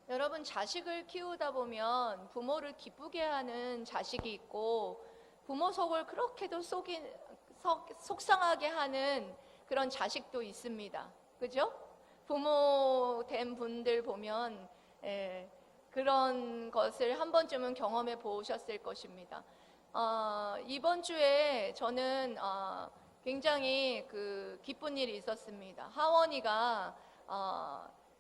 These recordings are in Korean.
여러분, 자식을 키우다 보면 부모를 기쁘게 하는 자식이 있고 부모 속을 그렇게도 속상하게 하는 그런 자식도 있습니다. 그죠? 부모 된 분들 보면 그런 것을 한 번쯤은 경험해 보셨을 것입니다. 이번 주에 저는 굉장히 기쁜 일이 있었습니다. 하원이가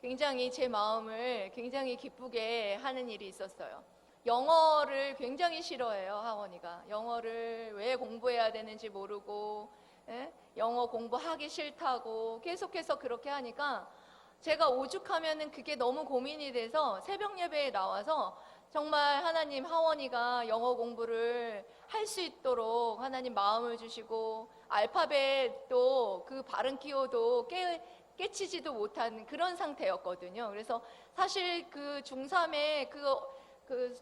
굉장히 제 마음을 굉장히 기쁘게 하는 일이 있었어요. 영어를 굉장히 싫어해요. 하원이가 영어를 왜 공부해야 되는지 모르고 영어 공부하기 싫다고 계속해서 그렇게 하니까 제가 오죽하면은 그게 너무 고민이 돼서 새벽 예배에 나와서 정말 하나님, 하원이가 영어 공부를 할 수 있도록 하나님 마음을 주시고 알파벳도 그 발음 기호도 깨치지도 못한 그런 상태였거든요. 그래서 사실 그 중3의 그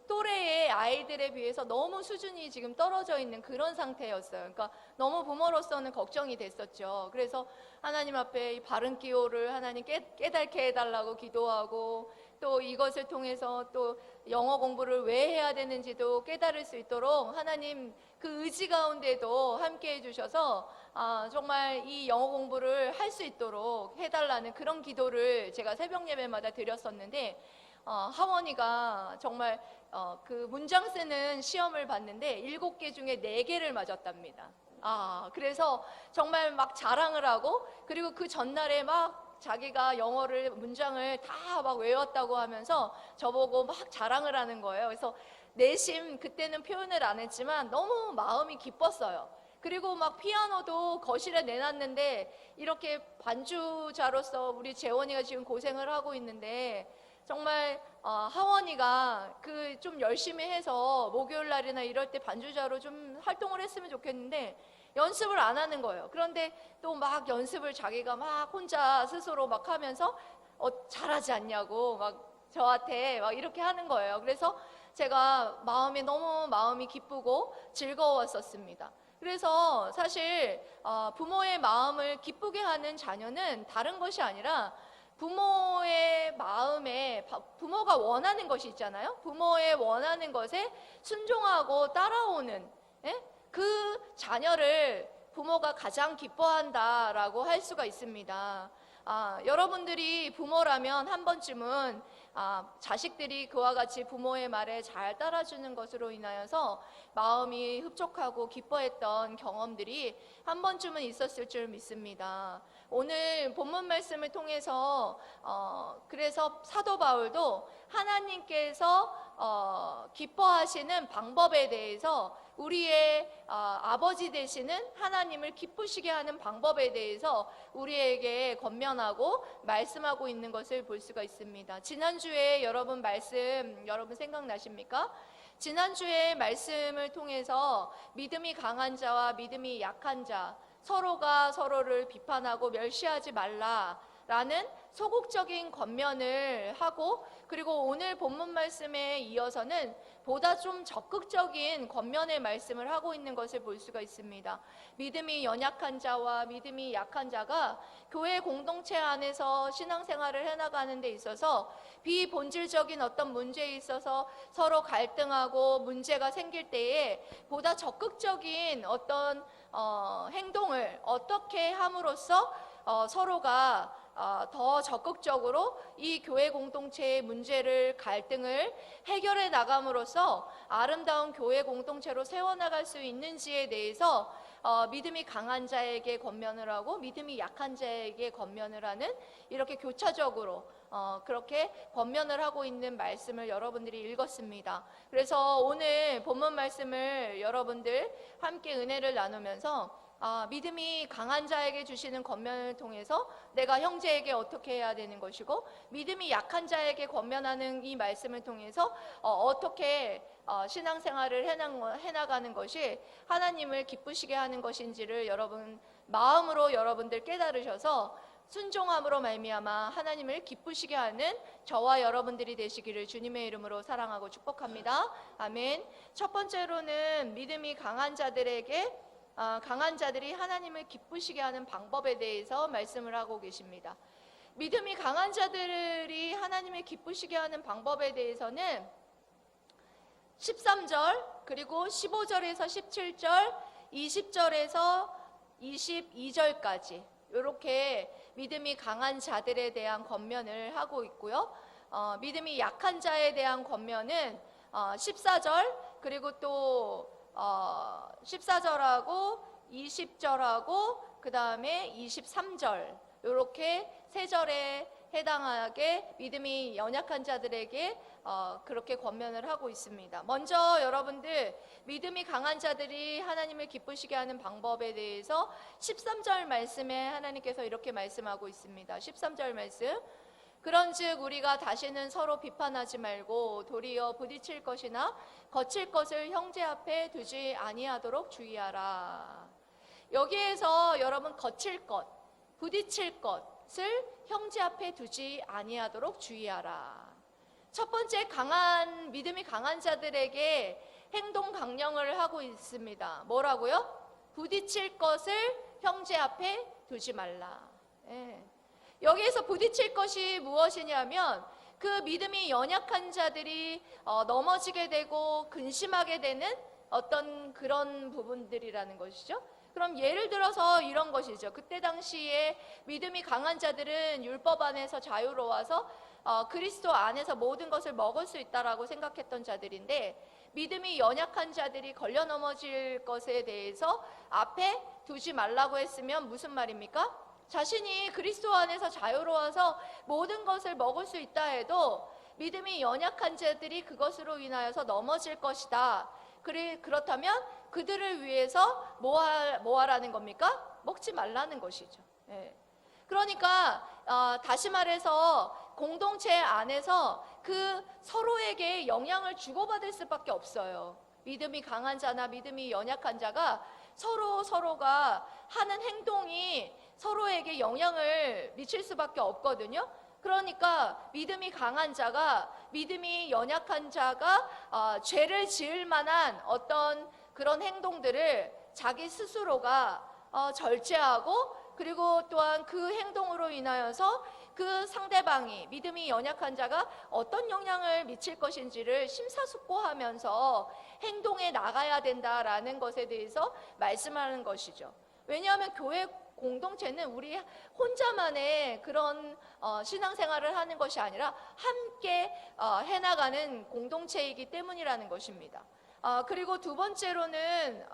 또래의 아이들에 비해서 너무 수준이 지금 떨어져 있는 그런 상태였어요. 그러니까 너무 부모로서는 걱정이 됐었죠. 그래서 하나님 앞에 이 발음 기호를 하나님 깨닫게 해달라고 기도하고, 또 이것을 통해서 또 영어 공부를 왜 해야 되는지도 깨달을 수 있도록 하나님 그 의지 가운데도 함께 해주셔서 정말 이 영어 공부를 할 수 있도록 해달라는 그런 기도를 제가 새벽 예배마다 드렸었는데, 하원이가 정말 그 문장 쓰는 시험을 봤는데 7개 중에 4개를 맞았답니다. 그래서 정말 막 자랑을 하고, 그리고 그 전날에 막 자기가 영어를 문장을 다 막 외웠다고 하면서 저보고 막 자랑을 하는 거예요. 그래서 내심 그때는 표현을 안 했지만 너무 마음이 기뻤어요. 그리고 막 피아노도 거실에 내놨는데 이렇게 반주자로서 우리 재원이가 지금 고생을 하고 있는데, 정말 하원이가 좀 열심히 해서 목요일 날이나 이럴 때 반주자로 좀 활동을 했으면 좋겠는데 연습을 안 하는 거예요. 그런데 또 막 연습을 자기가 막 혼자 스스로 막 하면서 잘하지 않냐고 막 저한테 막 이렇게 하는 거예요. 그래서 제가 너무 마음이 기쁘고 즐거웠었습니다. 그래서 사실 부모의 마음을 기쁘게 하는 자녀는 다른 것이 아니라 부모의 마음에 부모가 원하는 것이 있잖아요. 부모의 원하는 것에 순종하고 따라오는 그 자녀를 부모가 가장 기뻐한다라고 할 수가 있습니다. 여러분들이 부모라면 한 번쯤은 자식들이 그와 같이 부모의 말에 잘 따라주는 것으로 인하여서 마음이 흡족하고 기뻐했던 경험들이 한 번쯤은 있었을 줄 믿습니다. 오늘 본문 말씀을 통해서 그래서 사도 바울도 하나님께서 기뻐하시는 방법에 대해서, 우리의 아버지 되시는 하나님을 기쁘시게 하는 방법에 대해서 우리에게 권면하고 말씀하고 있는 것을 볼 수가 있습니다. 지난주에 여러분 생각나십니까? 지난주에 말씀을 통해서 믿음이 강한 자와 믿음이 약한 자, 서로가 서로를 비판하고 멸시하지 말라라는 소극적인 권면을 하고, 그리고 오늘 본문 말씀에 이어서는 보다 좀 적극적인 권면의 말씀을 하고 있는 것을 볼 수가 있습니다. 믿음이 연약한 자와 믿음이 약한 자가 교회 공동체 안에서 신앙생활을 해나가는 데 있어서 비본질적인 어떤 문제에 있어서 서로 갈등하고 문제가 생길 때에 보다 적극적인 어떤 행동을 어떻게 함으로써 서로가 더 적극적으로 이 교회 공동체의 문제를, 갈등을 해결해 나감으로써 아름다운 교회 공동체로 세워나갈 수 있는지에 대해서 믿음이 강한 자에게 권면을 하고 믿음이 약한 자에게 권면을 하는, 이렇게 교차적으로 그렇게 권면을 하고 있는 말씀을 여러분들이 읽었습니다. 그래서 오늘 본문 말씀을 여러분들 함께 은혜를 나누면서 믿음이 강한 자에게 주시는 권면을 통해서 내가 형제에게 어떻게 해야 되는 것이고, 믿음이 약한 자에게 권면하는 이 말씀을 통해서 어떻게 신앙생활을 해나가는 것이 하나님을 기쁘시게 하는 것인지를 마음으로 여러분들 깨달으셔서 순종함으로 말미암아 하나님을 기쁘시게 하는 저와 여러분들이 되시기를 주님의 이름으로 사랑하고 축복합니다. 아멘. 첫 번째로는 믿음이 강한 자들이 하나님을 기쁘시게 하는 방법에 대해서 말씀을 하고 계십니다. 믿음이 강한 자들이 하나님을 기쁘시게 하는 방법에 대해서는 13절 그리고 15절에서 17절 20절에서 22절까지 이렇게 믿음이 강한 자들에 대한 권면을 하고 있고요. 믿음이 약한 자에 대한 권면은 14절 그리고 또 14절하고 20절하고 그 다음에 23절 이렇게 세 절에 해당하게 믿음이 연약한 자들에게 그렇게 권면을 하고 있습니다. 먼저 여러분들 믿음이 강한 자들이 하나님을 기쁘시게 하는 방법에 대해서 13절 말씀에 하나님께서 이렇게 말씀하고 있습니다. 13절 말씀, 그런즉 우리가 다시는 서로 비판하지 말고 도리어 부딪힐 것이나 거칠 것을 형제 앞에 두지 아니하도록 주의하라. 여기에서 여러분 거칠 것, 부딪힐 것을 형제 앞에 두지 아니하도록 주의하라. 첫 번째, 믿음이 강한 자들에게 행동 강령을 하고 있습니다. 뭐라고요? 부딪힐 것을 형제 앞에 두지 말라. 여기에서 부딪힐 것이 무엇이냐면 그 믿음이 연약한 자들이 넘어지게 되고 근심하게 되는 어떤 그런 부분들이라는 것이죠. 그럼 예를 들어서 이런 것이죠. 그때 당시에 믿음이 강한 자들은 율법 안에서 자유로워서 그리스도 안에서 모든 것을 먹을 수 있다라고 생각했던 자들인데, 믿음이 연약한 자들이 걸려 넘어질 것에 대해서 앞에 두지 말라고 했으면 무슨 말입니까? 자신이 그리스도 안에서 자유로워서 모든 것을 먹을 수 있다 해도 믿음이 연약한 자들이 그것으로 인하여서 넘어질 것이다. 그렇다면 그들을 위해서 뭐 하라는 겁니까? 먹지 말라는 것이죠. 그러니까 다시 말해서 공동체 안에서 그 서로에게 영향을 주고받을 수밖에 없어요. 믿음이 강한 자나 믿음이 연약한 자가 서로가 하는 행동이 서로에게 영향을 미칠 수밖에 없거든요. 그러니까 믿음이 강한 자가, 믿음이 연약한 자가 죄를 지을 만한 어떤 그런 행동들을 자기 스스로가 절제하고, 그리고 또한 그 행동으로 인하여서 그 상대방이, 믿음이 연약한 자가 어떤 영향을 미칠 것인지를 심사숙고하면서 행동해 나가야 된다라는 것에 대해서 말씀하는 것이죠. 왜냐하면 교회 공동체는 우리 혼자만의 그런 신앙생활을 하는 것이 아니라 함께 해나가는 공동체이기 때문이라는 것입니다. 그리고 두 번째로는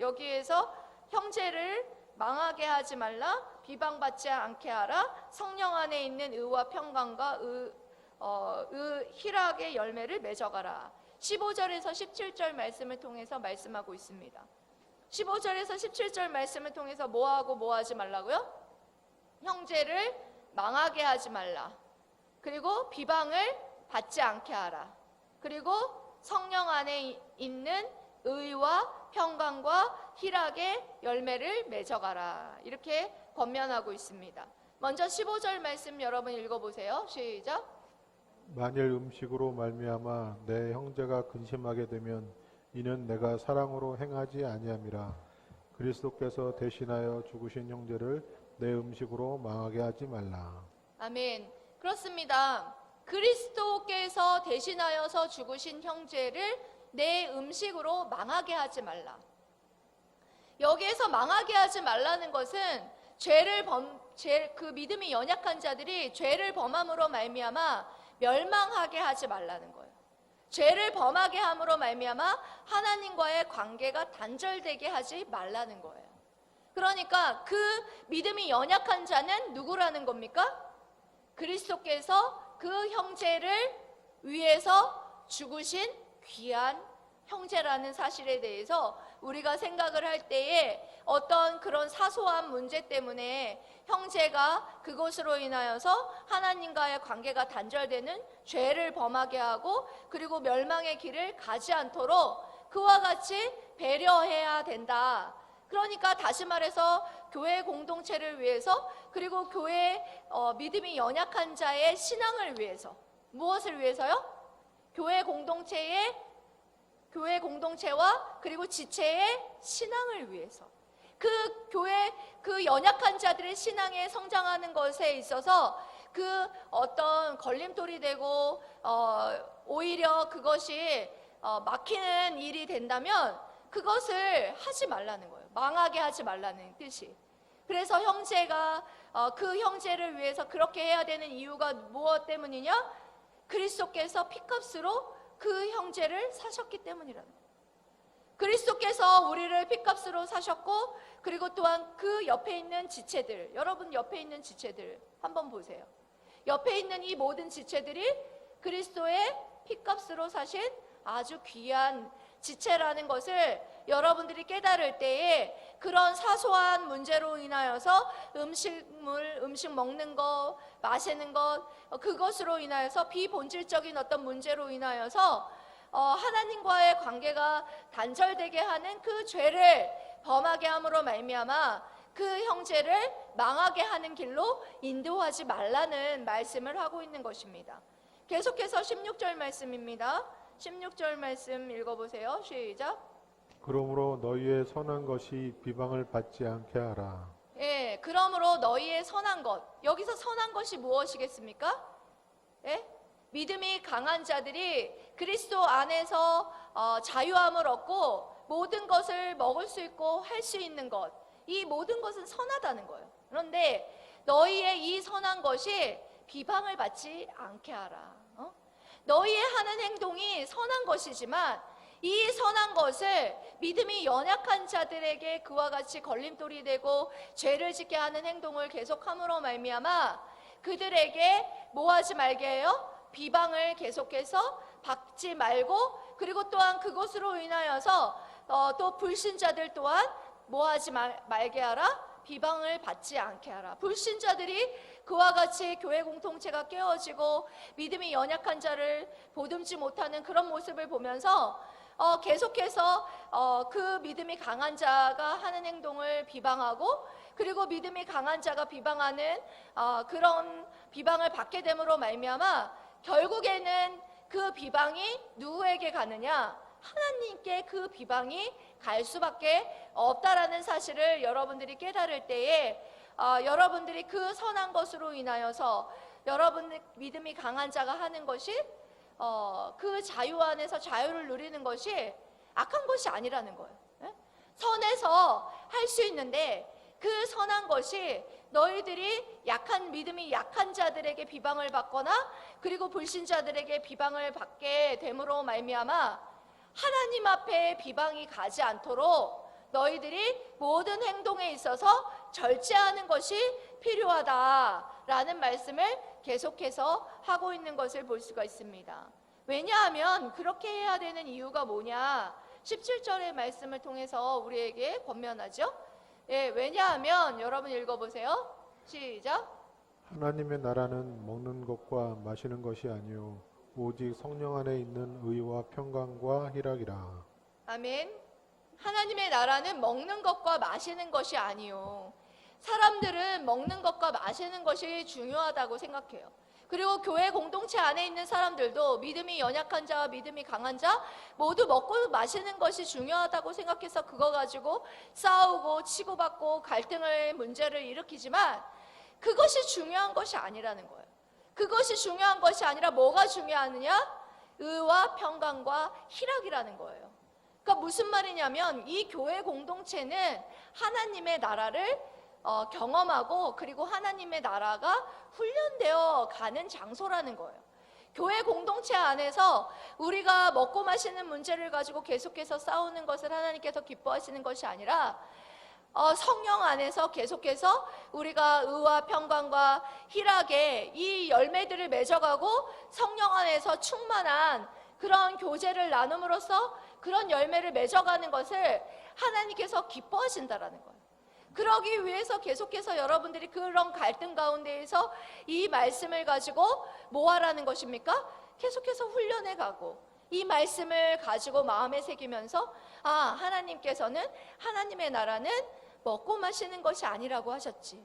여기에서 형제를 망하게 하지 말라, 비방받지 않게 하라, 성령 안에 있는 의와 평강과 희락의 열매를 맺어가라. 15절에서 17절 말씀을 통해서 말씀하고 있습니다. 15절에서 17절 말씀을 통해서 뭐하고 뭐하지 말라고요? 형제를 망하게 하지 말라, 그리고 비방을 받지 않게 하라, 그리고 성령 안에 있는 의와 평강과 희락의 열매를 맺어가라. 이렇게 권면하고 있습니다. 먼저 15절 말씀 여러분 읽어보세요. 시작. 만일 음식으로 말미암아 내 형제가 근심하게 되면 이는 내가 사랑으로 행하지 아니함이라. 그리스도께서 대신하여 죽으신 형제를 내 음식으로 망하게 하지 말라. 아멘. 그렇습니다. 그리스도께서 대신하여서 죽으신 형제를 내 음식으로 망하게 하지 말라. 여기에서 망하게 하지 말라는 것은 그 믿음이 연약한 자들이 죄를 범함으로 말미암아 멸망하게 하지 말라는 거예요. 죄를 범하게 함으로 말미암아 하나님과의 관계가 단절되게 하지 말라는 거예요. 그러니까 그 믿음이 연약한 자는 누구라는 겁니까? 그리스도께서 그 형제를 위해서 죽으신 귀한 형제라는 사실에 대해서 우리가 생각을 할 때에 어떤 그런 사소한 문제 때문에 형제가 그것으로 인하여서 하나님과의 관계가 단절되는 죄를 범하게 하고, 그리고 멸망의 길을 가지 않도록 그와 같이 배려해야 된다. 그러니까 다시 말해서 교회 공동체를 위해서, 그리고 교회 믿음이 연약한 자의 신앙을 위해서, 무엇을 위해서요? 교회 공동체와 그리고 지체의 신앙을 위해서, 그 연약한 자들의 신앙에 성장하는 것에 있어서 그 어떤 걸림돌이 되고 오히려 그것이 막히는 일이 된다면 그것을 하지 말라는 거예요. 망하게 하지 말라는 뜻이. 그래서 형제가 그 형제를 위해서 그렇게 해야 되는 이유가 무엇 때문이냐? 그리스도께서 피값으로 그 형제를 사셨기 때문이라는 거예요. 그리스도께서 우리를 피값으로 사셨고, 그리고 또한 그 옆에 있는 지체들, 여러분 옆에 있는 지체들 한번 보세요. 옆에 있는 이 모든 지체들이 그리스도의 피값으로 사신 아주 귀한 지체라는 것을 여러분들이 깨달을 때에 그런 사소한 문제로 인하여서 음식 먹는 것, 마시는 것, 그것으로 인하여서 비본질적인 어떤 문제로 인하여서 하나님과의 관계가 단절되게 하는 그 죄를 범하게 함으로 말미암아 그 형제를 망하게 하는 길로 인도하지 말라는 말씀을 하고 있는 것입니다. 계속해서 16절 말씀입니다. 16절 말씀 읽어보세요. 시작. 그러므로 너희의 선한 것이 비방을 받지 않게 하라. 예, 그러므로 너희의 선한 것. 여기서 선한 것이 무엇이겠습니까? 예? 믿음이 강한 자들이 그리스도 안에서 자유함을 얻고 모든 것을 먹을 수 있고 할 수 있는 것, 이 모든 것은 선하다는 거예요. 그런데 너희의 이 선한 것이 비방을 받지 않게 하라. 너희의 하는 행동이 선한 것이지만 이 선한 것을 믿음이 연약한 자들에게 그와 같이 걸림돌이 되고 죄를 짓게 하는 행동을 계속함으로 말미암아 그들에게 뭐하지 말게 해요? 비방을 계속해서 받지 말고, 그리고 또한 그것으로 인하여서 또 불신자들 또한 뭐하지 말게 하라? 비방을 받지 않게 하라. 불신자들이 그와 같이 교회 공동체가 깨어지고 믿음이 연약한 자를 보듬지 못하는 그런 모습을 보면서 계속해서 그 믿음이 강한 자가 하는 행동을 비방하고, 그리고 믿음이 강한 자가 비방하는 그런 비방을 받게 됨으로 말미암아 결국에는 그 비방이 누구에게 가느냐? 하나님께 그 비방이 갈 수밖에 없다라는 사실을 여러분들이 깨달을 때에 여러분들이 그 선한 것으로 인하여서 여러분 믿음이 강한 자가 하는 것이 그 자유 안에서 자유를 누리는 것이 악한 것이 아니라는 거예요. 선에서 할 수 있는데 그 선한 것이 너희들이 믿음이 약한 자들에게 비방을 받거나 그리고 불신자들에게 비방을 받게 됨으로 말미암아 하나님 앞에 비방이 가지 않도록 너희들이 모든 행동에 있어서 절제하는 것이 필요하다라는 말씀을 계속해서 하고 있는 것을 볼 수가 있습니다. 왜냐하면 그렇게 해야 되는 이유가 뭐냐? 17절의 말씀을 통해서 우리에게 권면하죠. 예, 왜냐하면 여러분 읽어보세요. 시작. 하나님의 나라는 먹는 것과 마시는 것이 아니요 오직 성령 안에 있는 의와 평강과 희락이라. 아멘. 하나님의 나라는 먹는 것과 마시는 것이 아니요. 사람들은 먹는 것과 마시는 것이 중요하다고 생각해요. 그리고 교회 공동체 안에 있는 사람들도 믿음이 연약한 자와 믿음이 강한 자 모두 먹고 마시는 것이 중요하다고 생각해서 그거 가지고 싸우고 치고받고 문제를 일으키지만 그것이 중요한 것이 아니라는 거예요. 그것이 중요한 것이 아니라 뭐가 중요하느냐? 의와 평강과 희락이라는 거예요. 그러니까 무슨 말이냐면 이 교회 공동체는 하나님의 나라를 경험하고 그리고 하나님의 나라가 훈련되어 가는 장소라는 거예요. 교회 공동체 안에서 우리가 먹고 마시는 문제를 가지고 계속해서 싸우는 것을 하나님께서 기뻐하시는 것이 아니라 성령 안에서 계속해서 우리가 의와 평강과 희락의 이 열매들을 맺어가고 성령 안에서 충만한 그런 교제를 나눔으로써 그런 열매를 맺어가는 것을 하나님께서 기뻐하신다라는 거예요. 그러기 위해서 계속해서 여러분들이 그런 갈등 가운데에서 이 말씀을 가지고 뭐 하라는 것입니까? 계속해서 훈련해 가고 이 말씀을 가지고 마음에 새기면서 하나님께서는 하나님의 나라는 먹고 마시는 것이 아니라고 하셨지.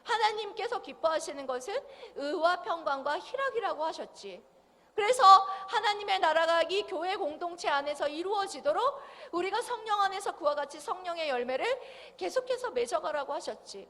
하나님께서 기뻐하시는 것은 의와 평강과 희락이라고 하셨지. 그래서 하나님의 나라가 이 교회 공동체 안에서 이루어지도록 우리가 성령 안에서 그와 같이 성령의 열매를 계속해서 맺어가라고 하셨지.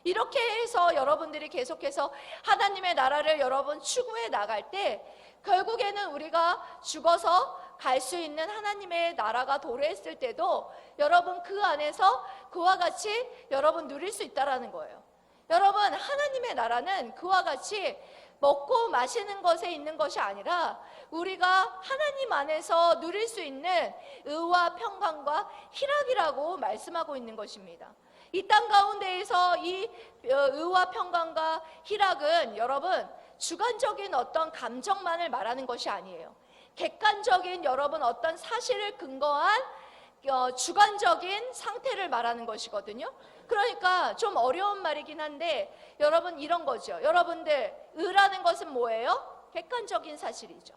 이렇게 해서 여러분들이 계속해서 하나님의 나라를 여러분 추구해 나갈 때 결국에는 우리가 죽어서 갈 수 있는 하나님의 나라가 도래했을 때도 여러분 그 안에서 그와 같이 여러분 누릴 수 있다라는 거예요. 여러분 하나님의 나라는 그와 같이 먹고 마시는 것에 있는 것이 아니라 우리가 하나님 안에서 누릴 수 있는 의와 평강과 희락이라고 말씀하고 있는 것입니다. 이 땅 가운데에서 이 의와 평강과 희락은 여러분 주관적인 어떤 감정만을 말하는 것이 아니에요. 객관적인 여러분 어떤 사실을 근거한 주관적인 상태를 말하는 것이거든요. 그러니까 좀 어려운 말이긴 한데 여러분 이런 거죠. 여러분들 의라는 것은 뭐예요? 객관적인 사실이죠.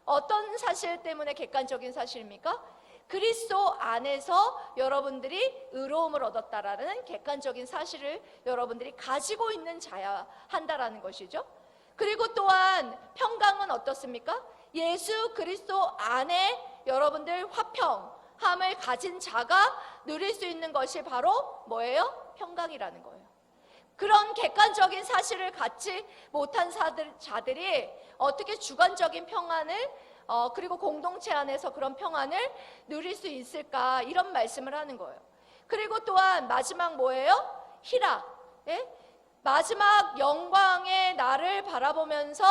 어떤 사실 때문에 객관적인 사실입니까? 그리스도 안에서 여러분들이 의로움을 얻었다라는 객관적인 사실을 여러분들이 가지고 있는 자야 한다라는 것이죠. 그리고 또한 평강은 어떻습니까? 예수 그리스도 안에 여러분들 화평함을 가진 자가 누릴 수 있는 것이 바로 뭐예요? 평강이라는 거예요. 그런 객관적인 사실을 갖지 못한 자들이 어떻게 주관적인 평안을 그리고 공동체 안에서 그런 평안을 누릴 수 있을까? 이런 말씀을 하는 거예요. 그리고 또한 마지막 뭐예요? 희락. 예? 마지막 영광의 날을 바라보면서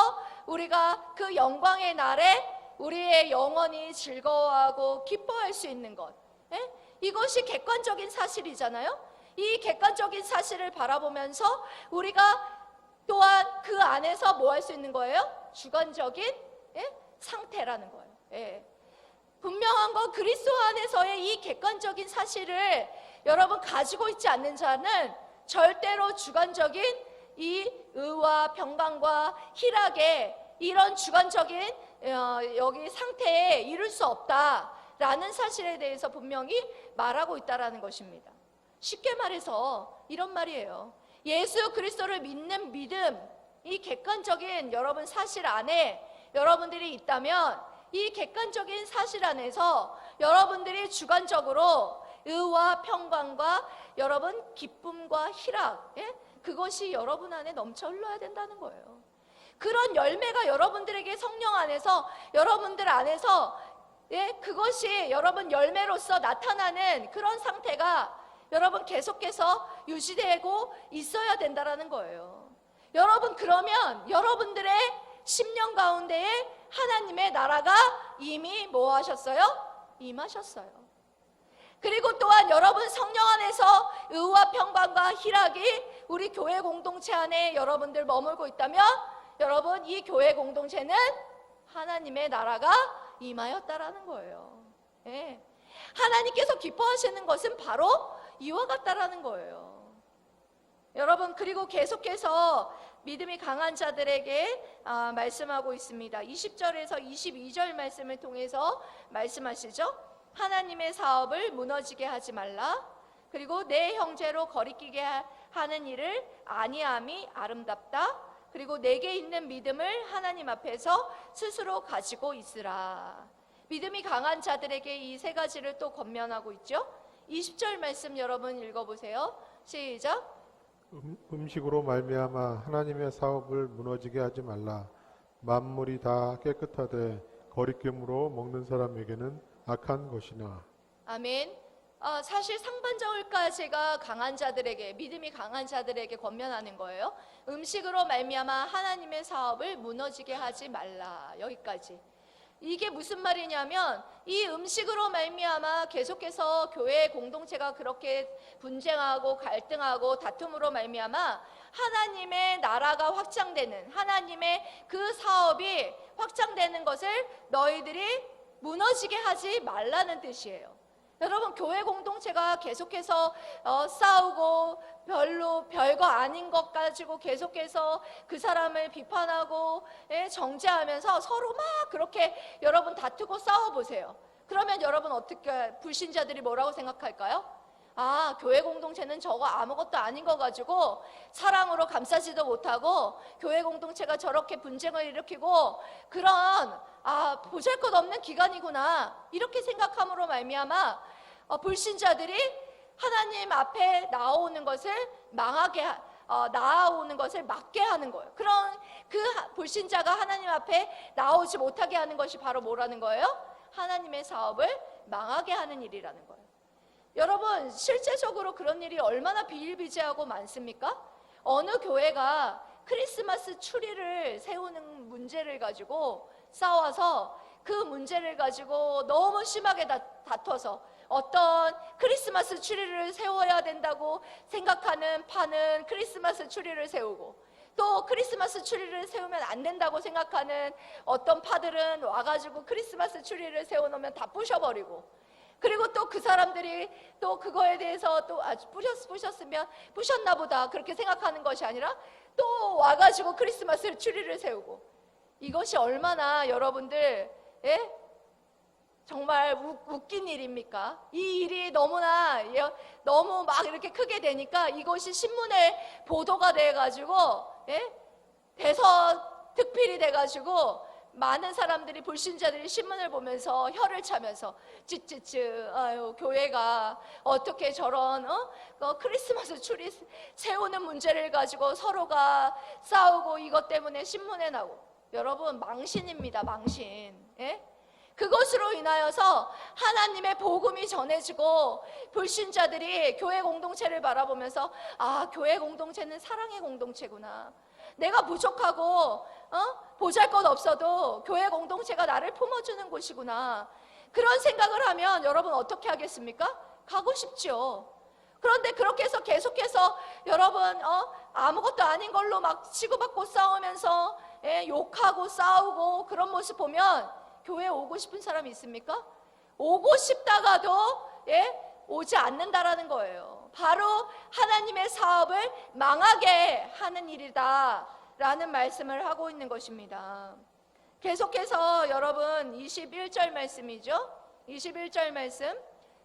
우리가 그 영광의 날에 우리의 영혼이 즐거워하고 기뻐할 수 있는 것. 예? 이것이 객관적인 사실이잖아요. 이 객관적인 사실을 바라보면서 우리가 또한 그 안에서 뭐 할 수 있는 거예요? 주관적인 상태라는 거예요. 분명한 건 그리스도 안에서의 이 객관적인 사실을 여러분 가지고 있지 않는 자는 절대로 주관적인 이 의와 평강과 희락의 이런 주관적인 여기 상태에 이룰 수 없다라는 사실에 대해서 분명히 말하고 있다라는 것입니다. 쉽게 말해서 이런 말이에요. 예수 그리스도를 믿는 믿음, 이 객관적인 여러분 사실 안에 여러분들이 있다면 이 객관적인 사실 안에서 여러분들이 주관적으로 의와 평강과 여러분 기쁨과 희락, 그것이 여러분 안에 넘쳐 흘러야 된다는 거예요. 그런 열매가 여러분들에게 성령 안에서 여러분들 안에서 그것이 여러분 열매로서 나타나는 그런 상태가 여러분 계속해서 유지되고 있어야 된다는 거예요. 여러분 그러면 여러분들의 심령 가운데에 하나님의 나라가 이미 뭐 하셨어요? 임하셨어요. 그리고 또한 여러분 성령 안에서 의와 평강과 희락이 우리 교회 공동체 안에 여러분들 머물고 있다면 여러분 이 교회 공동체는 하나님의 나라가 임하였다라는 거예요. 하나님께서 기뻐하시는 것은 바로 이와 같다라는 거예요. 여러분 그리고 계속해서 믿음이 강한 자들에게 말씀하고 있습니다. 20절에서 22절 말씀을 통해서 말씀하시죠. 하나님의 사업을 무너지게 하지 말라. 그리고 내 형제로 거리끼게 하는 일을 아니함이 아름답다. 그리고 내게 있는 믿음을 하나님 앞에서 스스로 가지고 있으라. 믿음이 강한 자들에게 이 세 가지를 또 권면하고 있죠. 20절 말씀 여러분 읽어보세요. 시작. 음식으로 말미암아 하나님의 사업을 무너지게 하지 말라. 만물이 다 깨끗하되 거리낌으로 먹는 사람에게는 악한 것이나. 아멘. 사실 상반절까지가 강한 자들에게, 믿음이 강한 자들에게 권면하는 거예요. 음식으로 말미암아 하나님의 사업을 무너지게 하지 말라. 여기까지. 이게 무슨 말이냐면 이 음식으로 말미암아 계속해서 교회 공동체가 그렇게 분쟁하고 갈등하고 다툼으로 말미암아 하나님의 나라가 확장되는, 하나님의 그 사업이 확장되는 것을 너희들이 무너지게 하지 말라는 뜻이에요. 여러분 교회 공동체가 계속해서 싸우고 별거 아닌 것 가지고 계속해서 그 사람을 비판하고 정죄하면서 서로 막 그렇게 여러분 다투고 싸워보세요. 그러면 여러분 어떻게 불신자들이 뭐라고 생각할까요? 교회 공동체는 저거 아무것도 아닌 거 가지고 사랑으로 감싸지도 못하고 교회 공동체가 저렇게 분쟁을 일으키고 그런 보잘것없는 기관이구나 이렇게 생각함으로 말미암아 불신자들이 하나님 앞에 나오는 것을 망하게 나아오는 것을 막게 하는 거예요. 그런 그 불신자가 하나님 앞에 나오지 못하게 하는 것이 바로 뭐라는 거예요? 하나님의 사업을 망하게 하는 일이라는 거예요. 여러분, 실제적으로 그런 일이 얼마나 비일비재하고 많습니까? 어느 교회가 크리스마스 추리를 세우는 문제를 가지고 싸워서 그 문제를 가지고 너무 심하게 다퉈서 어떤 크리스마스 추리를 세워야 된다고 생각하는 파는 크리스마스 추리를 세우고, 또 크리스마스 추리를 세우면 안 된다고 생각하는 어떤 파들은 와가지고 크리스마스 추리를 세워놓으면 다 부셔버리고, 그리고 또 그 사람들이 또 그거에 대해서 또 부셨으면 부셨나 보다 그렇게 생각하는 것이 아니라 또 와가지고 크리스마스 추리를 세우고, 이것이 얼마나 여러분들 정말 웃긴 일입니까? 이 일이 너무나 너무 막 이렇게 크게 되니까 이것이 신문에 보도가 돼가지고 대서특필이 돼가지고 많은 사람들이, 불신자들이 신문을 보면서 혀를 차면서 찌찌찌, 아유, 교회가 어떻게 저런 크리스마스 추리 세우는 문제를 가지고 서로가 싸우고 이것 때문에 신문에 나고. 여러분, 망신입니다, 망신. 그것으로 인하여서 하나님의 복음이 전해지고 불신자들이 교회 공동체를 바라보면서, 아, 교회 공동체는 사랑의 공동체구나. 내가 부족하고 보잘것 없어도 교회 공동체가 나를 품어주는 곳이구나. 그런 생각을 하면 여러분 어떻게 하겠습니까? 가고 싶죠. 그런데 그렇게 해서 계속해서 여러분 아무것도 아닌 걸로 막 치고받고 싸우면서 욕하고 싸우고 그런 모습 보면 교회에 오고 싶은 사람이 있습니까? 오고 싶다가도 오지 않는다라는 거예요. 바로 하나님의 사업을 망하게 하는 일이다 라는 말씀을 하고 있는 것입니다. 계속해서 여러분 21절 말씀이죠. 21절 말씀.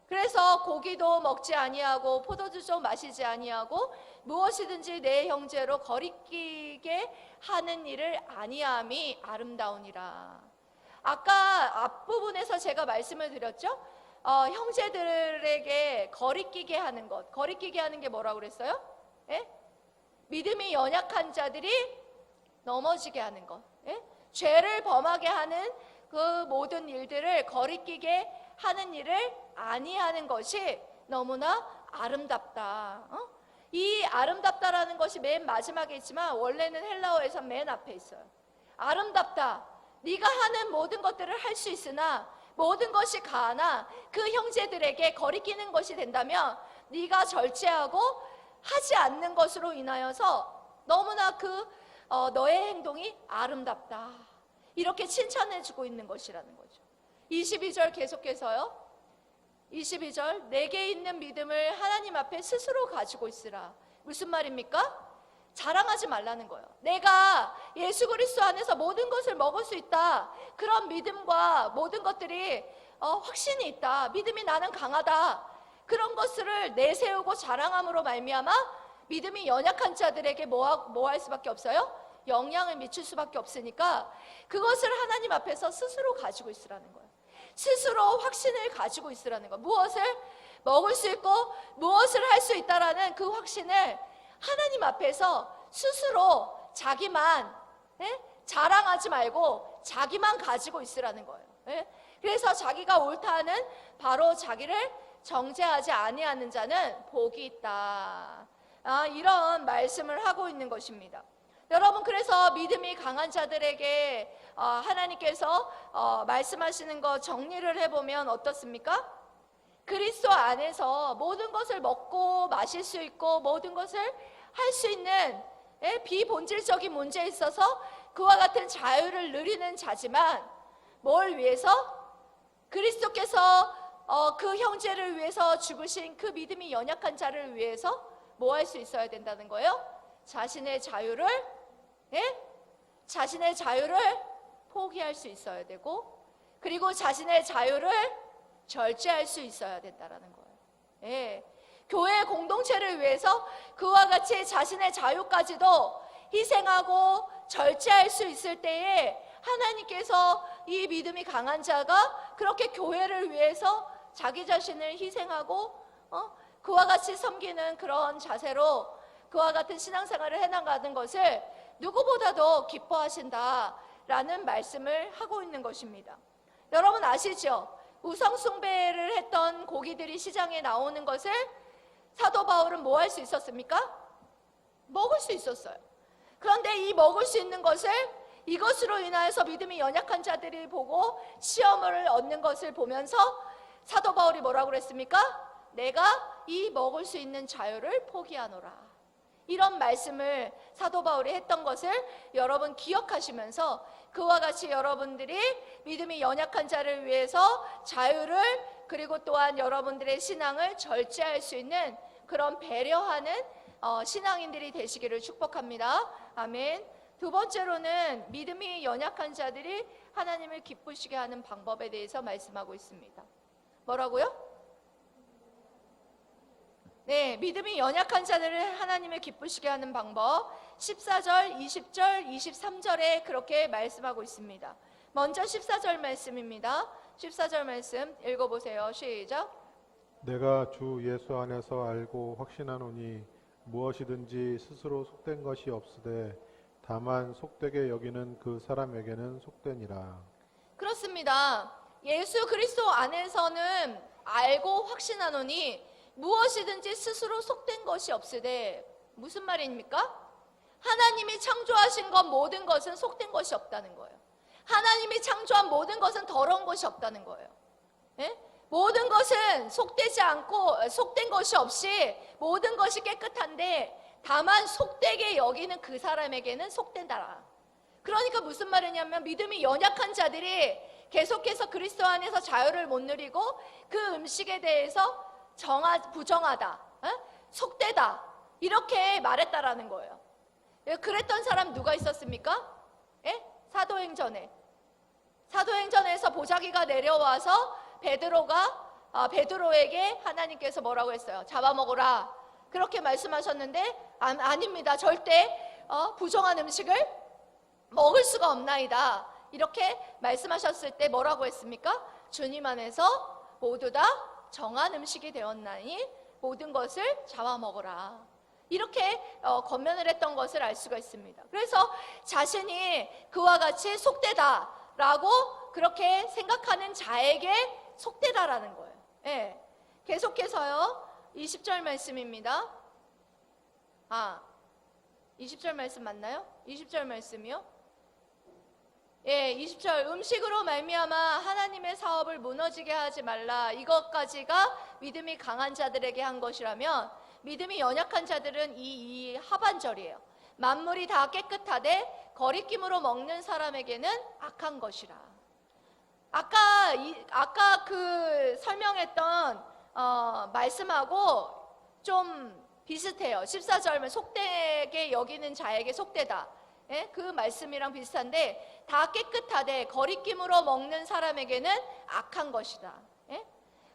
그래서 고기도 먹지 아니하고 포도주도 마시지 아니하고 무엇이든지 내 형제로 거리끼게 하는 일을 아니함이 아름다우니라. 아까 앞부분에서 제가 말씀을 드렸죠. 형제들에게 거리끼게 하는 것. 거리끼게 하는 게 뭐라고 그랬어요? 믿음이 연약한 자들이 넘어지게 하는 것. 죄를 범하게 하는 그 모든 일들을 거리끼게 하는 일을 아니하는 것이 너무나 아름답다. 이 아름답다라는 것이 맨 마지막에 있지만 원래는 헬라어에서 맨 앞에 있어요. 아름답다. 네가 하는 모든 것들을 할 수 있으나 모든 것이 가하나 그 형제들에게 거리끼는 것이 된다면 네가 절제하고 하지 않는 것으로 인하여서 너무나 너의 행동이 아름답다. 이렇게 칭찬해주고 있는 것이라는 거죠. 22절 계속해서요. 22절, 내게 있는 믿음을 하나님 앞에 스스로 가지고 있으라. 무슨 말입니까? 자랑하지 말라는 거예요. 내가 예수 그리스도 안에서 모든 것을 먹을 수 있다. 그런 믿음과 모든 것들이 확신이 있다. 믿음이 나는 강하다. 그런 것들을 내세우고 자랑함으로 말미암아 믿음이 연약한 자들에게 뭐 할 수밖에 없어요? 영향을 미칠 수밖에 없으니까 그것을 하나님 앞에서 스스로 가지고 있으라는 거예요. 스스로 확신을 가지고 있으라는 거예요. 무엇을 먹을 수 있고 무엇을 할 수 있다라는 그 확신을 하나님 앞에서 스스로 자기만 자랑하지 말고 자기만 가지고 있으라는 거예요. 그래서 자기가 옳다 하는 바로 자기를 정죄하지 아니하는 자는 복이 있다. 이런 말씀을 하고 있는 것입니다. 여러분, 그래서 믿음이 강한 자들에게 하나님께서 말씀하시는 거 정리를 해보면 어떻습니까? 그리스도 안에서 모든 것을 먹고 마실 수 있고 모든 것을 할 수 있는 비본질적인 문제에 있어서 그와 같은 자유를 누리는 자지만 뭘 위해서? 그리스도께서 그 형제를 위해서 죽으신 그 믿음이 연약한 자를 위해서 뭐 할 수 있어야 된다는 거예요? 자신의 자유를 포기할 수 있어야 되고, 그리고 자신의 자유를 절제할 수 있어야 된다는 거예요. 교회 공동체를 위해서 그와 같이 자신의 자유까지도 희생하고 절제할 수 있을 때에 하나님께서 이 믿음이 강한 자가 그렇게 교회를 위해서 자기 자신을 희생하고 그와 같이 섬기는 그런 자세로 그와 같은 신앙생활을 해나가는 것을 누구보다도 기뻐하신다라는 말씀을 하고 있는 것입니다. 여러분 아시죠? 우상숭배를 했던 고기들이 시장에 나오는 것을 사도 바울은 뭐 할 수 있었습니까? 먹을 수 있었어요. 그런데 이 먹을 수 있는 것을 이것으로 인하여서 믿음이 연약한 자들이 보고 시험을 얻는 것을 보면서 사도 바울이 뭐라고 그랬습니까? 내가 이 먹을 수 있는 자유를 포기하노라. 이런 말씀을 사도 바울이 했던 것을 여러분 기억하시면서 그와 같이 여러분들이 믿음이 연약한 자를 위해서 자유를 그리고 또한 여러분들의 신앙을 절제할 수 있는 그런 배려하는 신앙인들이 되시기를 축복합니다. 아멘. 두 번째로는 믿음이 연약한 자들이 하나님을 기쁘시게 하는 방법에 대해서 말씀하고 있습니다. 뭐라고요? 네, 믿음이 연약한 자들을 하나님을 기쁘시게 하는 방법 14절, 20절, 23절에 그렇게 말씀하고 있습니다. 먼저 14절 말씀입니다. 14절 말씀 읽어보세요. 시작. 내가 주 예수 안에서 알고 확신하노니 무엇이든지 스스로 속된 것이 없으되 다만 속되게 여기는 그 사람에게는 속되니라. 그렇습니다. 예수 그리스도 안에서는 알고 확신하노니 무엇이든지 스스로 속된 것이 없으되, 무슨 말입니까? 하나님이 창조하신 것 모든 것은 속된 것이 없다는 거예요. 하나님이 창조한 모든 것은 더러운 것이 없다는 거예요. 예? 모든 것은 속되지 않고 속된 것이 없이 모든 것이 깨끗한데 다만 속되게 여기는 그 사람에게는 속된다. 그러니까 무슨 말이냐면 믿음이 연약한 자들이 계속해서 그리스도 안에서 자유를 못 누리고 그 음식에 대해서 부정하다, 속되다 이렇게 말했다라는 거예요. 그랬던 사람 누가 있었습니까? 사도행전에서 보자기가 내려와서 베드로에게 하나님께서 뭐라고 했어요? 잡아먹으라 그렇게 말씀하셨는데 아닙니다. 절대 부정한 음식을 먹을 수가 없나이다 이렇게 말씀하셨을 때 뭐라고 했습니까? 주님 안에서 모두 다 정한 음식이 되었나니 모든 것을 잡아먹으라 이렇게 권면을 했던 것을 알 수가 있습니다. 그래서 자신이 그와 같이 속되다라고 그렇게 생각하는 자에게 속되다라는 거예요. 예. 계속해서요 20절 말씀입니다. 20절 말씀 맞나요? 20절 말씀이요? 예, 20절 음식으로 말미암아 하나님의 사업을 무너지게 하지 말라. 이것까지가 믿음이 강한 자들에게 한 것이라면 믿음이 연약한 자들은 이 하반절이에요. 만물이 다 깨끗하되 거리낌으로 먹는 사람에게는 악한 것이라. 아까 그 설명했던 말씀하고 좀 비슷해요. 14절은 속되게 여기는 자에게 속되다. 예? 그 말씀이랑 비슷한데 다 깨끗하되 거리낌으로 먹는 사람에게는 악한 것이다. 예?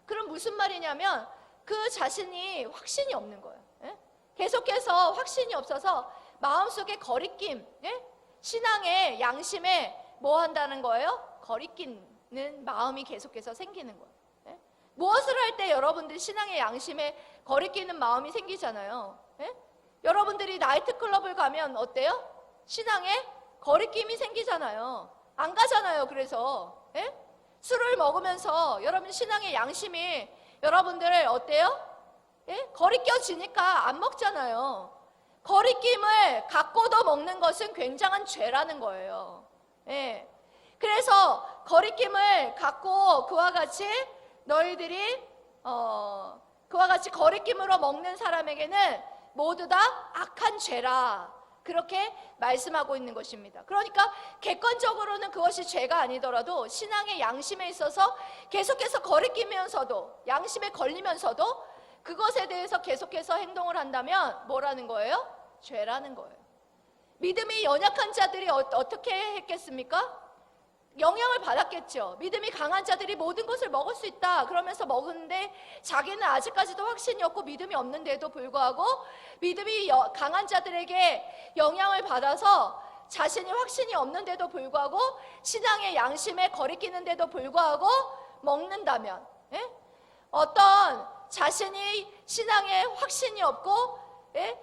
그럼 무슨 말이냐면 그 자신이 확신이 없는 거예요. 예? 계속해서 확신이 없어서 마음속에 거리낌, 신앙의 양심에 뭐 한다는 거예요? 거리끼는 마음이 계속해서 생기는 거예요. 무엇을 할 때 여러분들 신앙의 양심에 거리끼는 마음이 생기잖아요. 여러분들이 나이트클럽을 가면 어때요? 신앙에 거리낌이 생기잖아요. 안 가잖아요. 그래서 술을 먹으면서 여러분 신앙의 양심이 여러분들 어때요? 거리껴지니까 안 먹잖아요. 거리낌을 갖고도 먹는 것은 굉장한 죄라는 거예요. 그래서 거리낌을 갖고 그와 같이 너희들이 그와 같이 거리낌으로 먹는 사람에게는 모두 다 악한 죄라 그렇게 말씀하고 있는 것입니다. 그러니까 객관적으로는 그것이 죄가 아니더라도 신앙의 양심에 있어서 계속해서 거리끼면서도 양심에 걸리면서도 그것에 대해서 계속해서 행동을 한다면 뭐라는 거예요? 죄라는 거예요. 믿음이 연약한 자들이 어떻게 했겠습니까? 영향을 받았겠죠. 믿음이 강한 자들이 모든 것을 먹을 수 있다 그러면서 먹었는데 자기는 아직까지도 확신이 없고 믿음이 없는데도 불구하고 믿음이 강한 자들에게 영향을 받아서 자신이 확신이 없는데도 불구하고 신앙의 양심에 거리끼는데도 불구하고 먹는다면 어떤 자신이 신앙에 확신이 없고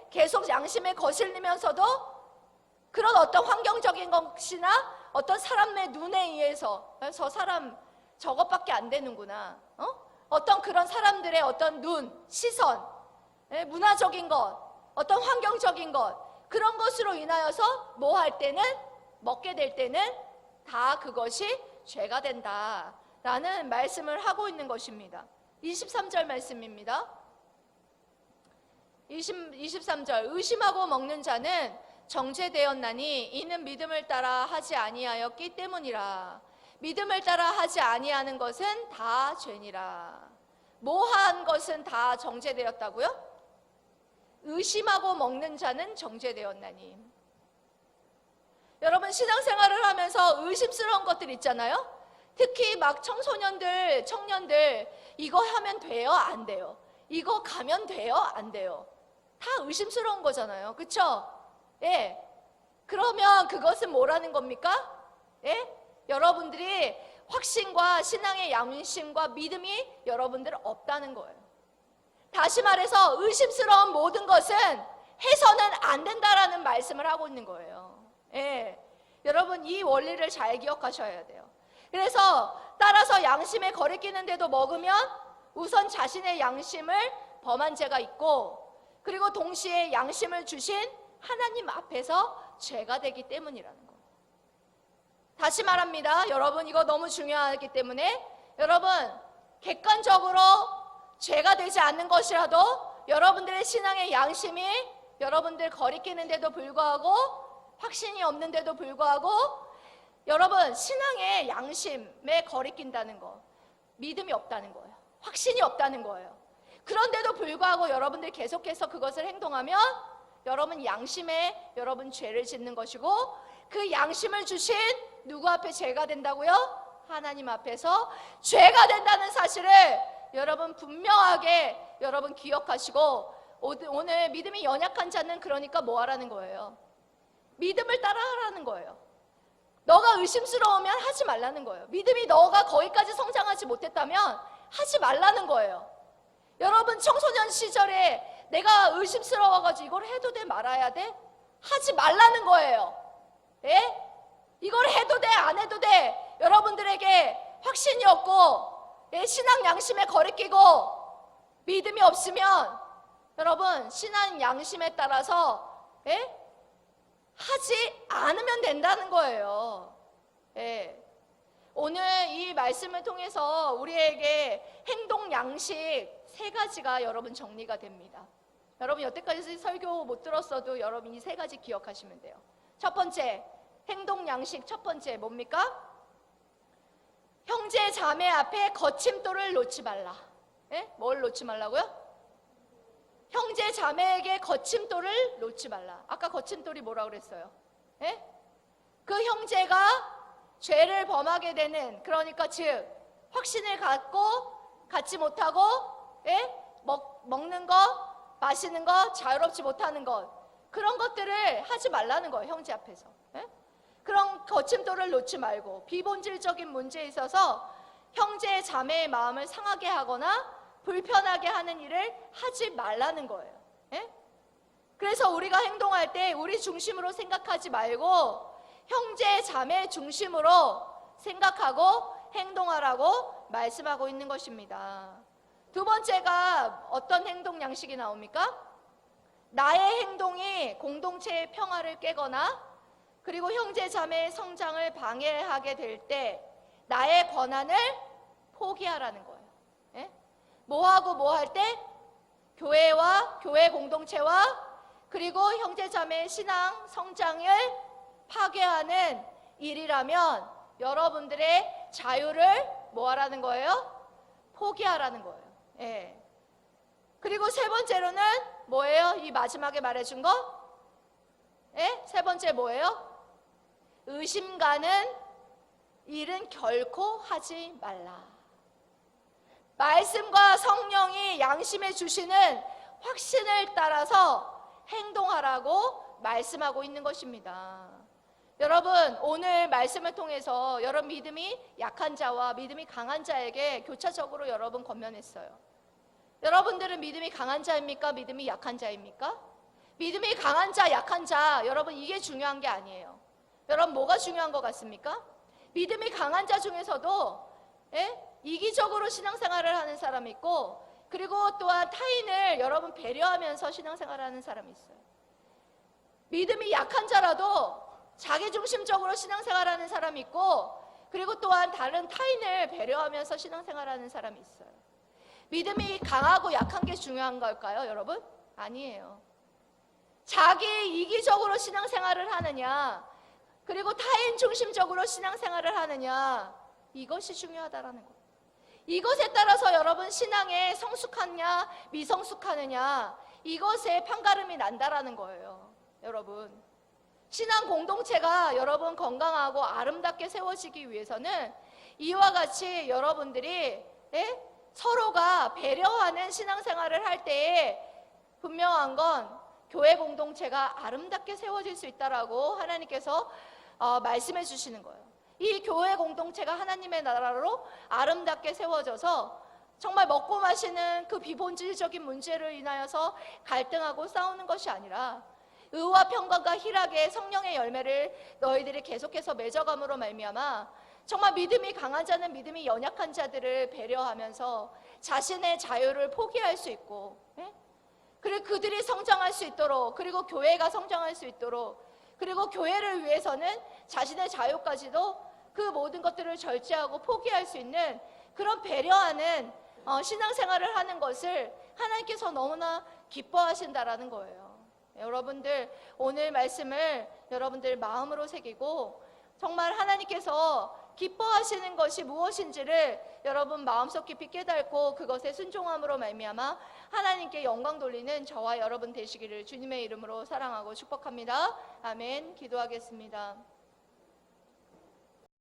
계속 양심에 거슬리면서도 그런 어떤 환경적인 것이나 어떤 사람의 눈에 의해서 저 사람 저것밖에 안 되는구나, 어떤 그런 사람들의 어떤 눈, 시선, 문화적인 것, 어떤 환경적인 것, 그런 것으로 인하여서 뭐 할 때는, 먹게 될 때는 다 그것이 죄가 된다라는 말씀을 하고 있는 것입니다. 23절 말씀입니다. 23절, 의심하고 먹는 자는 정죄되었나니 이는 믿음을 따라 하지 아니하였기 때문이라. 믿음을 따라 하지 아니하는 것은 다 죄니라. 뭐한 것은 다 정죄되었다고요? 의심하고 먹는 자는 정죄되었나니. 여러분, 신앙생활을 하면서 의심스러운 것들 있잖아요. 특히 막 청소년들, 청년들, 이거 하면 돼요? 안 돼요? 이거 가면 돼요? 안 돼요? 다 의심스러운 거잖아요. 그쵸? 예. 그러면 그것은 뭐라는 겁니까? 예? 여러분들이 확신과 신앙의 양심과 믿음이 여러분들 없다는 거예요. 다시 말해서 의심스러운 모든 것은 해서는 안 된다라는 말씀을 하고 있는 거예요. 예. 여러분, 이 원리를 잘 기억하셔야 돼요. 그래서 따라서 양심에 거리끼는데도 먹으면 우선 자신의 양심을 범한 죄가 있고, 그리고 동시에 양심을 주신 하나님 앞에서 죄가 되기 때문이라는 거예요. 다시 말합니다. 여러분, 이거 너무 중요하기 때문에 여러분, 객관적으로 죄가 되지 않는 것이라도 여러분들의 신앙의 양심이 여러분들 거리끼는데도 불구하고, 확신이 없는데도 불구하고, 여러분 신앙의 양심에 거리낀다는 거, 믿음이 없다는 거예요. 확신이 없다는 거예요. 그런데도 불구하고 여러분들이 계속해서 그것을 행동하면 여러분 양심에 여러분 죄를 짓는 것이고, 그 양심을 주신 누구 앞에 죄가 된다고요? 하나님 앞에서 죄가 된다는 사실을 여러분 분명하게 여러분 기억하시고, 오늘 믿음이 연약한 자는 그러니까 뭐 하라는 거예요? 믿음을 따라 하라는 거예요. 너가 의심스러우면 하지 말라는 거예요. 믿음이 너가 거기까지 성장하지 못했다면 하지 말라는 거예요. 여러분, 청소년 시절에 내가 의심스러워가지고 이걸 해도 돼 말아야 돼? 하지 말라는 거예요. 예? 이걸 해도 돼 안 해도 돼? 여러분들에게 확신이 없고, 예? 신앙 양심에 거리끼고 믿음이 없으면 여러분 신앙 양심에 따라서, 예? 하지 않으면 된다는 거예요. 예. 오늘 이 말씀을 통해서 우리에게 행동 양식 3가지가 여러분 정리가 됩니다. 여러분 여태까지 설교 못 들었어도 여러분 이 3가지 기억하시면 돼요. 첫 번째, 행동 양식 첫 번째 뭡니까? 형제 자매 앞에 거침돌을 놓지 말라. 예? 뭘 놓지 말라고요? 형제 자매에게 거침돌을 놓지 말라. 아까 거침돌이 뭐라 그랬어요? 예? 그 형제가 죄를 범하게 되는, 그러니까 즉 확신을 갖지 못하고, 예? 먹는 거, 마시는 거, 자유롭지 못하는 것, 그런 것들을 하지 말라는 거예요. 형제 앞에서. 예? 그런 거침돌을 놓지 말고, 비본질적인 문제에 있어서 형제 자매의 마음을 상하게 하거나 불편하게 하는 일을 하지 말라는 거예요. 예? 그래서 우리가 행동할 때 우리 중심으로 생각하지 말고 형제 자매 중심으로 생각하고 행동하라고 말씀하고 있는 것입니다. 두 번째가 어떤 행동 양식이 나옵니까? 나의 행동이 공동체의 평화를 깨거나 그리고 형제 자매의 성장을 방해하게 될 때 나의 권한을 포기하라는 거예요. 예? 뭐하고 뭐 할 때? 교회와 교회 공동체와 그리고 형제 자매의 신앙 성장을 파괴하는 일이라면 여러분들의 자유를 뭐 하라는 거예요? 포기하라는 거예요. 예. 그리고 세 번째로는 뭐예요? 이 마지막에 말해준 거? 예? 세 번째 뭐예요? 의심 가는 일은 결코 하지 말라. 말씀과 성령이 양심에 주시는 확신을 따라서 행동하라고 말씀하고 있는 것입니다. 여러분, 오늘 말씀을 통해서 여러분 믿음이 약한 자와 믿음이 강한 자에게 교차적으로 여러분 권면했어요. 여러분들은 믿음이 강한 자입니까? 믿음이 약한 자입니까? 믿음이 강한 자, 약한 자, 여러분 이게 중요한 게 아니에요. 여러분 뭐가 중요한 것 같습니까? 믿음이 강한 자 중에서도 이기적으로 신앙생활을 하는 사람이 있고, 그리고 또한 타인을 여러분 배려하면서 신앙생활을 하는 사람이 있어요. 믿음이 약한 자라도 자기중심적으로 신앙생활하는 사람이 있고, 그리고 또한 다른 타인을 배려하면서 신앙생활하는 사람이 있어요. 믿음이 강하고 약한 게 중요한 걸까요, 여러분? 아니에요. 자기 이기적으로 신앙생활을 하느냐, 그리고 타인 중심적으로 신앙생활을 하느냐, 이것이 중요하다라는 거예요. 이것에 따라서 여러분 신앙에 성숙하냐 미성숙하느냐, 이것에 판가름이 난다라는 거예요. 여러분 신앙 공동체가 여러분 건강하고 아름답게 세워지기 위해서는 이와 같이 여러분들이 서로가 배려하는 신앙생활을 할 때에 분명한 건 교회 공동체가 아름답게 세워질 수 있다라고 하나님께서 말씀해 주시는 거예요. 이 교회 공동체가 하나님의 나라로 아름답게 세워져서 정말 먹고 마시는 그 비본질적인 문제로 인하여서 갈등하고 싸우는 것이 아니라 의와 평강과 희락의 성령의 열매를 너희들이 계속해서 맺어감으로 말미암아 정말 믿음이 강한 자는 믿음이 연약한 자들을 배려하면서 자신의 자유를 포기할 수 있고, 그리고 그들이 성장할 수 있도록, 그리고 교회가 성장할 수 있도록, 그리고 교회를 위해서는 자신의 자유까지도 그 모든 것들을 절제하고 포기할 수 있는 그런 배려하는 신앙생활을 하는 것을 하나님께서 너무나 기뻐하신다라는 거예요. 여러분들 오늘 말씀을 여러분들 마음으로 새기고 정말 하나님께서 기뻐하시는 것이 무엇인지를 여러분 마음속 깊이 깨닫고 그것에 순종함으로 말미암아 하나님께 영광 돌리는 저와 여러분 되시기를 주님의 이름으로 사랑하고 축복합니다. 아멘. 기도하겠습니다.